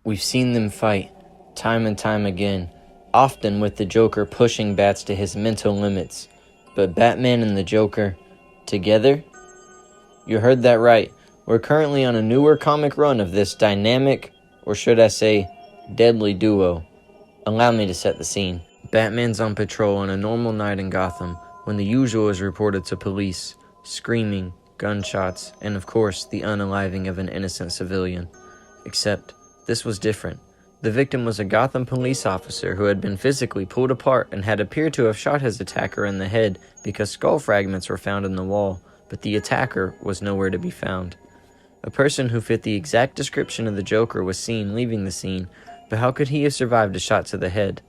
We've seen them fight, time and time again, often with the Joker pushing Bats to his mental limits. But Batman and the Joker, together? You heard that right. We're currently on a newer comic run of this dynamic, or should I say, deadly duo. Allow me to set the scene. Batman's on patrol on a normal night in Gotham when the usual is reported to police: screaming, gunshots, and of course the unaliving of an innocent civilian. Except, this was different. The victim was a Gotham police officer who had been physically pulled apart and had appeared to have shot his attacker in the head because skull fragments were found in the wall, but the attacker was nowhere to be found. A person who fit the exact description of the Joker was seen leaving the scene, but how could he have survived a shot to the head?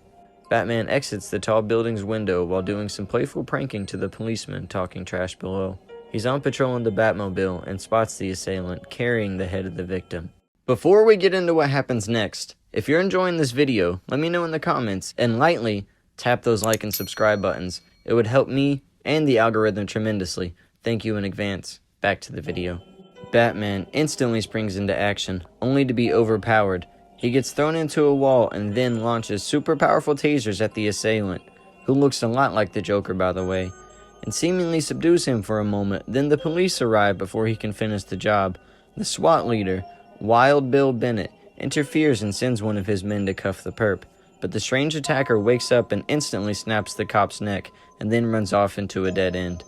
Batman exits the tall building's window while doing some playful pranking to the policeman talking trash below. He's on patrol in the Batmobile and spots the assailant carrying the head of the victim. Before we get into what happens next, if you're enjoying this video, let me know in the comments and lightly tap those like and subscribe buttons. It would help me and the algorithm tremendously. Thank you in advance. Back to the video. Batman instantly springs into action, only to be overpowered. He gets thrown into a wall and then launches super powerful tasers at the assailant, who looks a lot like the Joker by the way, and seemingly subdues him for a moment. Then the police arrive before he can finish the job. The SWAT leader, Wild Bill Bennett, interferes and sends one of his men to cuff the perp, but the strange attacker wakes up and instantly snaps the cop's neck and then runs off into a dead end.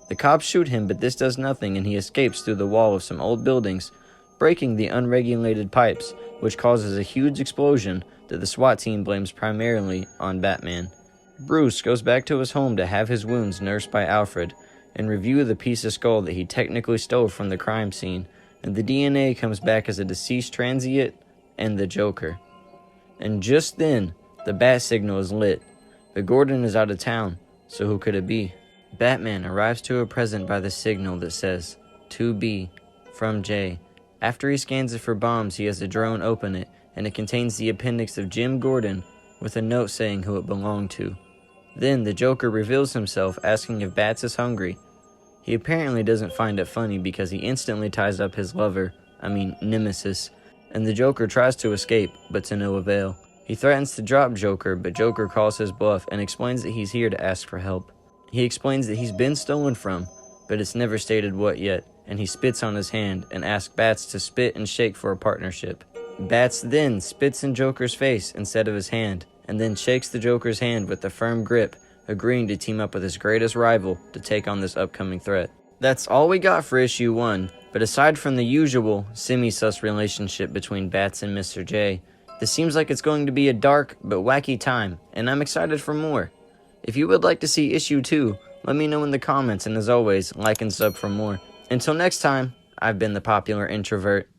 The cops shoot him, but this does nothing and he escapes through the wall of some old buildings, breaking the unregulated pipes, which causes a huge explosion that the SWAT team blames primarily on Batman. Bruce goes back to his home to have his wounds nursed by Alfred and review the piece of skull that he technically stole from the crime scene, and the DNA comes back as a deceased transient and the Joker. And just then, the bat signal is lit, but Gordon is out of town, so who could it be? Batman arrives to a present by the signal that says, "To be, from Jay." After he scans it for bombs, he has a drone open it, and it contains the appendix of Jim Gordon with a note saying who it belonged to. Then the Joker reveals himself, asking if Bats is hungry. He apparently doesn't find it funny because he instantly ties up his nemesis, and the Joker tries to escape, but to no avail. He threatens to drop Joker, but Joker calls his bluff and explains that he's here to ask for help. He explains that he's been stolen from, but it's never stated what yet, and he spits on his hand and asks Bats to spit and shake for a partnership. Bats then spits in Joker's face instead of his hand, and then shakes the Joker's hand with a firm grip, agreeing to team up with his greatest rival to take on this upcoming threat. That's all we got for issue 1, but aside from the usual semi-sus relationship between Bats and Mr. J, this seems like it's going to be a dark but wacky time, and I'm excited for more. If you would like to see issue 2, let me know in the comments, and as always, like and sub for more. Until next time, I've been the Popular Introvert.